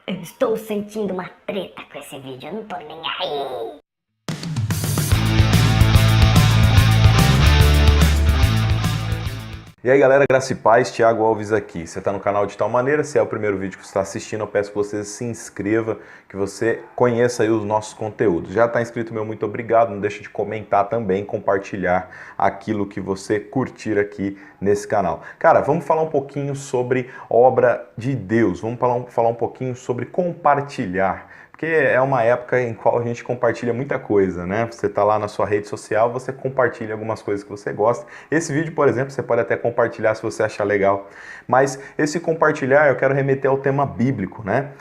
Eu estou sentindo uma treta com esse vídeo, eu não tô nem aí. E aí galera, graça e paz, Thiago Alves aqui. Você está no canal de tal maneira, se é o primeiro vídeo que você está assistindo, eu peço que você se inscreva, que você conheça aí os nossos conteúdos. Já está inscrito, meu muito obrigado, não deixa de comentar também, compartilhar aquilo que você curtir aqui nesse canal. Cara, vamos falar um pouquinho sobre obra de Deus, vamos falar um pouquinho sobre compartilhar. Porque é uma época em qual a gente compartilha muita coisa, né? Você tá lá na sua rede social, você compartilha algumas coisas que você gosta. Esse vídeo, por exemplo, você pode até compartilhar se você achar legal. Mas esse compartilhar, eu quero remeter ao tema bíblico, né?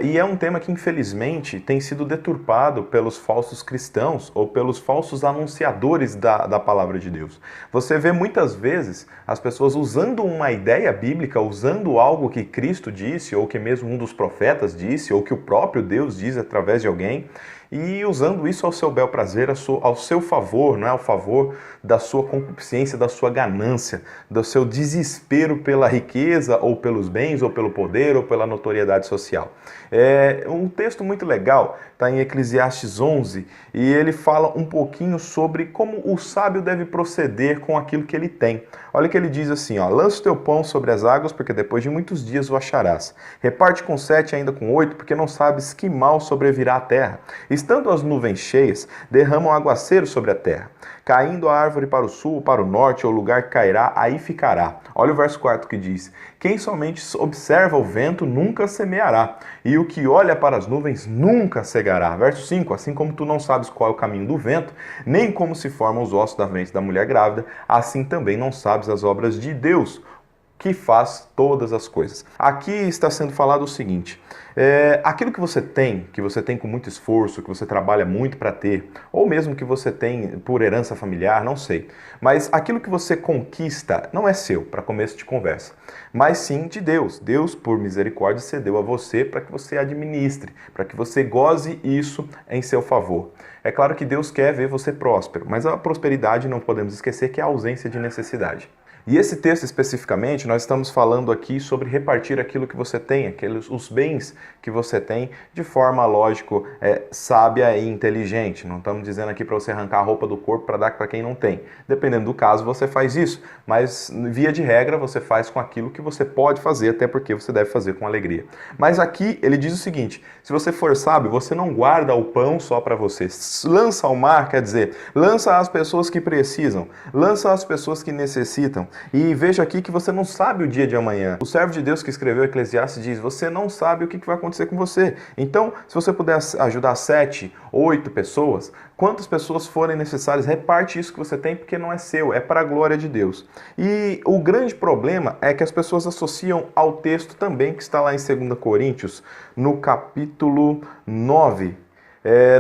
E é um tema que, infelizmente, tem sido deturpado pelos falsos cristãos ou pelos falsos anunciadores da palavra de Deus. Você vê muitas vezes as pessoas usando uma ideia bíblica, usando algo que Cristo disse, ou que mesmo um dos profetas disse, ou que o próprio Deus diz através de alguém, e usando isso ao seu bel prazer, ao seu favor, não é? Ao favor da sua concupiscência, da sua ganância, do seu desespero pela riqueza, ou pelos bens, ou pelo poder, ou pela notoriedade social. Um texto muito legal, está em Eclesiastes 11, e ele fala um pouquinho sobre como o sábio deve proceder com aquilo que ele tem. Olha o que ele diz assim, ó: lança o teu pão sobre as águas, porque depois de muitos dias o acharás. Reparte com 7 ainda com 8, porque não sabes que mal sobrevirá à terra. Estando as nuvens cheias, derramam aguaceiro sobre a terra. Caindo a árvore para o sul, para o norte, ou lugar que cairá, aí ficará. Olha o verso 4 que diz: quem somente observa o vento nunca semeará, e o que olha para as nuvens nunca cegará. Verso 5: assim como tu não sabes qual é o caminho do vento, nem como se formam os ossos da mente da mulher grávida, assim também não sabes as obras de Deus, que faz todas as coisas. Aqui está sendo falado o seguinte: aquilo que você tem com muito esforço, que você trabalha muito para ter, ou mesmo que você tem por herança familiar, não sei, mas aquilo que você conquista não é seu, para começo de conversa, mas sim de Deus. Deus, por misericórdia, cedeu a você para que você administre, para que você goze isso em seu favor. É claro que Deus quer ver você próspero, mas a prosperidade não podemos esquecer que é a ausência de necessidade. E esse texto especificamente, nós estamos falando aqui sobre repartir aquilo que você tem, os bens que você tem, de forma, lógico, sábia e inteligente. Não estamos dizendo aqui para você arrancar a roupa do corpo para dar para quem não tem. Dependendo do caso, você faz isso. Mas, via de regra, você faz com aquilo que você pode fazer, até porque você deve fazer com alegria. Mas aqui, ele diz o seguinte: se você for sábio, você não guarda o pão só para você. Lança ao mar, quer dizer, lança às pessoas que precisam, lança às pessoas que necessitam. E veja aqui que você não sabe o dia de amanhã. O servo de Deus que escreveu Eclesiastes diz: você não sabe o que vai acontecer com você. Então, se você puder ajudar 7, 8 pessoas, quantas pessoas forem necessárias, reparte isso que você tem, porque não é seu, é para a glória de Deus. E o grande problema é que as pessoas associam ao texto também que está lá em 2 Coríntios, no capítulo 9.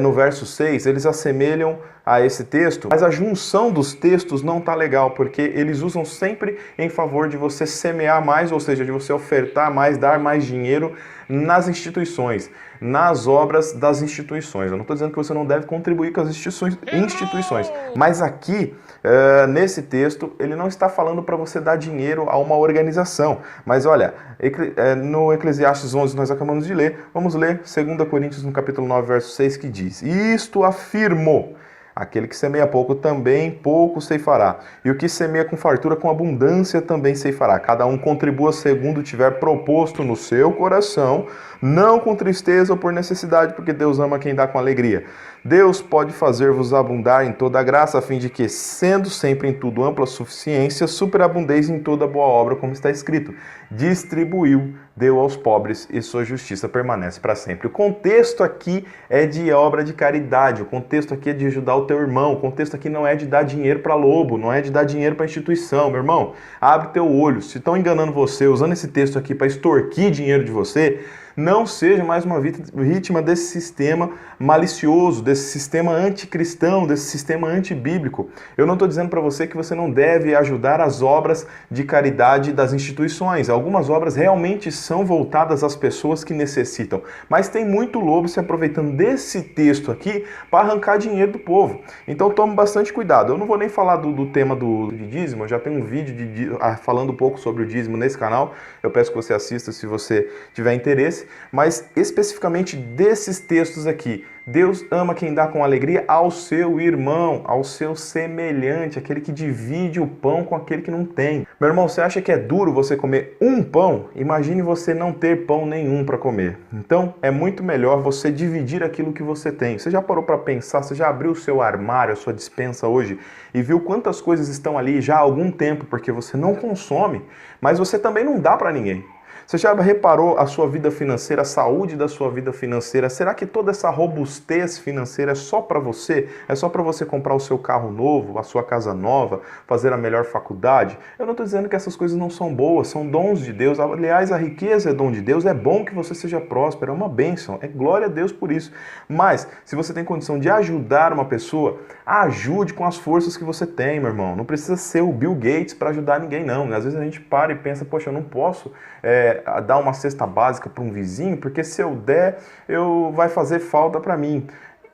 No verso 6, eles assemelham a esse texto, mas a junção dos textos não está legal, porque eles usam sempre em favor de você semear mais, ou seja, de você ofertar mais, dar mais dinheiro nas instituições, nas obras das instituições. Eu não estou dizendo que você não deve contribuir com as instituições, mas aqui, nesse texto, ele não está falando para você dar dinheiro a uma organização. Mas olha, no Eclesiastes 11 nós acabamos de ler, vamos ler 2 Coríntios no capítulo 9, verso 6, que diz: isto afirmo: aquele que semeia pouco também pouco ceifará, e o que semeia com fartura, com abundância também ceifará. Cada um contribua segundo tiver proposto no seu coração, não com tristeza ou por necessidade, porque Deus ama quem dá com alegria. Deus pode fazer-vos abundar em toda a graça, a fim de que, sendo sempre em tudo ampla suficiência, superabundeis em toda boa obra, como está escrito: distribuiu, deu aos pobres, e sua justiça permanece para sempre. O contexto aqui é de obra de caridade, o contexto aqui é de ajudar o teu irmão, o contexto aqui não é de dar dinheiro para lobo, não é de dar dinheiro para instituição. Meu irmão, abre teu olho. Se estão enganando você, usando esse texto aqui para extorquir dinheiro de você, não seja mais uma vítima desse sistema malicioso, desse sistema anticristão, desse sistema antibíblico. Eu não estou dizendo para você que você não deve ajudar as obras de caridade das instituições. Algumas obras realmente são voltadas às pessoas que necessitam, mas tem muito lobo se aproveitando desse texto aqui para arrancar dinheiro do povo. Então tome bastante cuidado. Eu não vou nem falar do tema do dízimo, eu já tenho um vídeo falando um pouco sobre o dízimo nesse canal. Eu peço que você assista se você tiver interesse. mas especificamente desses textos aqui. Deus ama quem dá com alegria ao seu irmão, ao seu semelhante, aquele que divide o pão com aquele que não tem. Meu irmão, você acha que é duro você comer um pão? Imagine você não ter pão nenhum para comer. Então, é muito melhor você dividir aquilo que você tem. Você já parou para pensar, você já abriu o seu armário, a sua despensa hoje e viu quantas coisas estão ali já há algum tempo porque você não consome, mas você também não dá para ninguém. Você já reparou a sua vida financeira, a saúde da sua vida financeira? Será que toda essa robustez financeira é só para você? É só para você comprar o seu carro novo, a sua casa nova, fazer a melhor faculdade? Eu não estou dizendo que essas coisas não são boas, são dons de Deus. Aliás, a riqueza é dom de Deus, é bom que você seja próspero, é uma bênção, é glória a Deus por isso. Mas, se você tem condição de ajudar uma pessoa, ajude com as forças que você tem, meu irmão. Não precisa ser o Bill Gates para ajudar ninguém, não. Às vezes a gente para e pensa, poxa, eu não posso dar uma cesta básica para um vizinho, porque se eu der, vai fazer falta para mim.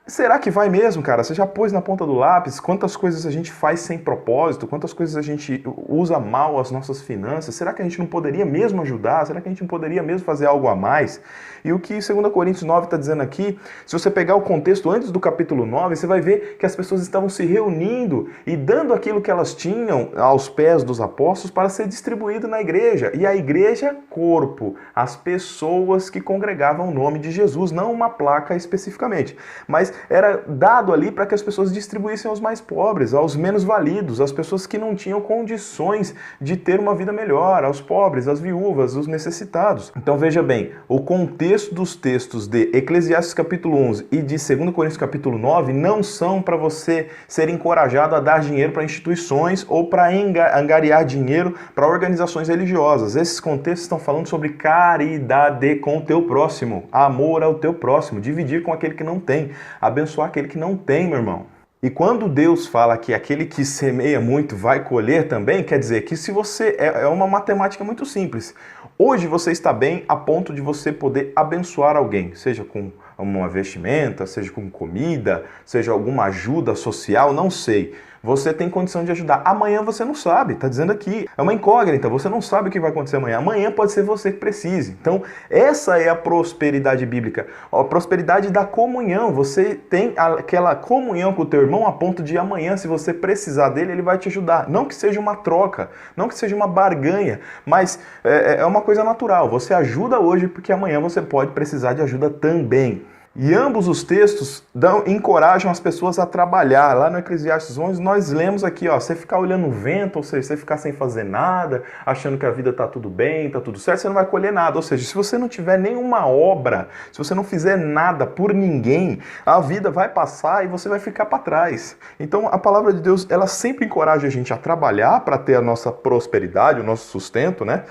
Será que vai mesmo, cara? Você já pôs na ponta do lápis quantas coisas a gente faz sem propósito, quantas coisas a gente usa mal as nossas finanças? Será que a gente não poderia mesmo ajudar? Será que a gente não poderia mesmo fazer algo a mais? E o que 2 Coríntios 9 está dizendo aqui, se você pegar o contexto antes do capítulo 9, você vai ver que as pessoas estavam se reunindo e dando aquilo que elas tinham aos pés dos apóstolos para ser distribuído na igreja. E a igreja, corpo, as pessoas que congregavam o nome de Jesus, não uma placa especificamente, mas era dado ali para que as pessoas distribuíssem aos mais pobres, aos menos validos, às pessoas que não tinham condições de ter uma vida melhor, aos pobres, às viúvas, aos necessitados. Então veja bem, o contexto dos textos de Eclesiastes capítulo 11 e de 2 Coríntios capítulo 9 não são para você ser encorajado a dar dinheiro para instituições ou para angariar dinheiro para organizações religiosas. Esses contextos estão falando sobre caridade com o teu próximo, amor ao teu próximo, dividir com aquele que não tem, abençoar aquele que não tem, meu irmão. E quando Deus fala que aquele que semeia muito vai colher também, quer dizer que se você... É uma matemática muito simples. Hoje você está bem a ponto de você poder abençoar alguém, seja com uma vestimenta, seja com comida, seja alguma ajuda social, não sei. Você tem condição de ajudar. Amanhã você não sabe, está dizendo aqui. É uma incógnita, você não sabe o que vai acontecer amanhã. Amanhã pode ser você que precise. Então, essa é a prosperidade bíblica. A prosperidade da comunhão. Você tem aquela comunhão com o teu irmão a ponto de amanhã, se você precisar dele, ele vai te ajudar. Não que seja uma troca, não que seja uma barganha, mas é uma coisa natural. Você ajuda hoje porque amanhã você pode precisar de ajuda também. E ambos os textos encorajam as pessoas a trabalhar. Lá no Eclesiastes 11, nós lemos aqui, ó, você ficar olhando o vento, ou seja, você ficar sem fazer nada, achando que a vida está tudo bem, está tudo certo, você não vai colher nada. Ou seja, se você não tiver nenhuma obra, se você não fizer nada por ninguém, a vida vai passar e você vai ficar para trás. Então, a palavra de Deus, ela sempre encoraja a gente a trabalhar para ter a nossa prosperidade, o nosso sustento, né?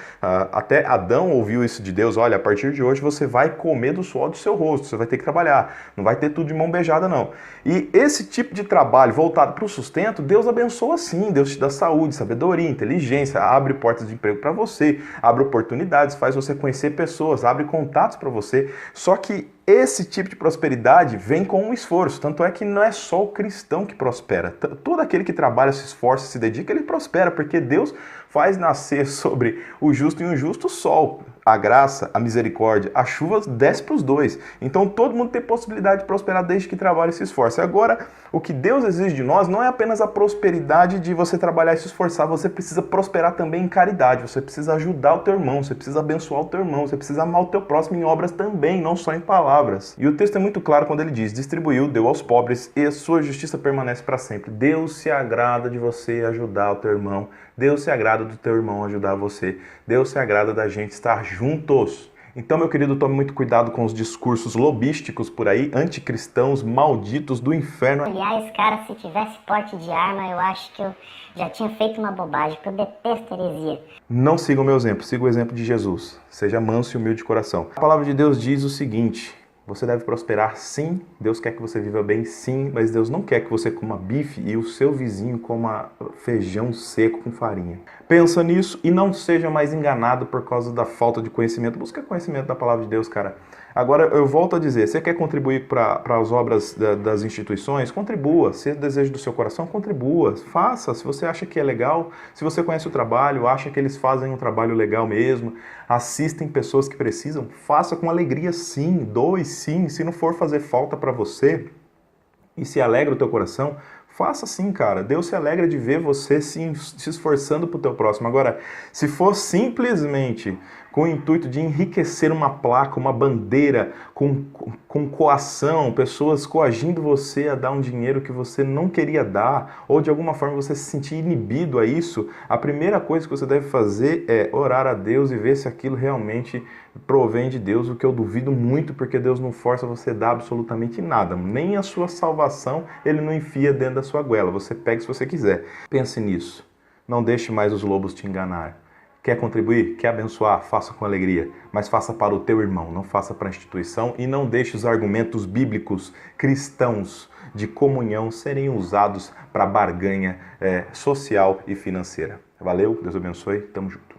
Até Adão ouviu isso de Deus, olha, a partir de hoje você vai comer do suor do seu rosto, você vai ter que trabalhar, não vai ter tudo de mão beijada não. E esse tipo de trabalho voltado para o sustento, Deus abençoa sim, Deus te dá saúde, sabedoria, inteligência, abre portas de emprego para você, abre oportunidades, faz você conhecer pessoas, abre contatos para você, só que esse tipo de prosperidade vem com um esforço, tanto é que não é só o cristão que prospera, todo aquele que trabalha, se esforça, se dedica, ele prospera, porque Deus faz nascer sobre o justo e o injusto o sol, a graça, a misericórdia, a chuva desce para os dois. Então todo mundo tem possibilidade de prosperar desde que trabalhe e se esforce. Agora, o que Deus exige de nós não é apenas a prosperidade de você trabalhar e se esforçar, você precisa prosperar também em caridade, você precisa ajudar o teu irmão, você precisa abençoar o teu irmão, você precisa amar o teu próximo em obras também, não só em palavras. E o texto é muito claro quando ele diz, distribuiu, deu aos pobres e a sua justiça permanece para sempre. Deus se agrada de você ajudar o teu irmão, Deus se agrada do teu irmão ajudar você, Deus se agrada da gente estar juntos. Então, meu querido, tome muito cuidado com os discursos lobísticos por aí, anticristãos, malditos do inferno. Aliás, cara, se tivesse porte de arma, eu acho que eu já tinha feito uma bobagem, porque eu detesto heresia. Não siga o meu exemplo, siga o exemplo de Jesus. Seja manso e humilde de coração. A palavra de Deus diz o seguinte: você deve prosperar sim, Deus quer que você viva bem sim, mas Deus não quer que você coma bife e o seu vizinho coma feijão seco com farinha. Pensa nisso e não seja mais enganado por causa da falta de conhecimento. Busca conhecimento da palavra de Deus, cara. Agora, eu volto a dizer, você quer contribuir para as obras das instituições? Contribua. Se é desejo do seu coração, contribua. Faça. Se você acha que é legal, se você conhece o trabalho, acha que eles fazem um trabalho legal mesmo, assistem pessoas que precisam, faça com alegria sim, doe sim. Se não for fazer falta para você e se alegra o teu coração, faça sim, cara. Deus se alegra de ver você se esforçando pro teu próximo. Agora, se for simplesmente com o intuito de enriquecer uma placa, uma bandeira, com coação, pessoas coagindo você a dar um dinheiro que você não queria dar, ou de alguma forma você se sentir inibido a isso, a primeira coisa que você deve fazer é orar a Deus e ver se aquilo realmente provém de Deus, o que eu duvido muito, porque Deus não força você a dar absolutamente nada. Nem a sua salvação Ele não enfia dentro da sua goela. Você pega se você quiser. Pense nisso. Não deixe mais os lobos te enganar. Quer contribuir? Quer abençoar? Faça com alegria. Mas faça para o teu irmão, não faça para a instituição. E não deixe os argumentos bíblicos cristãos de comunhão serem usados para barganha social e financeira. Valeu, Deus abençoe, tamo junto.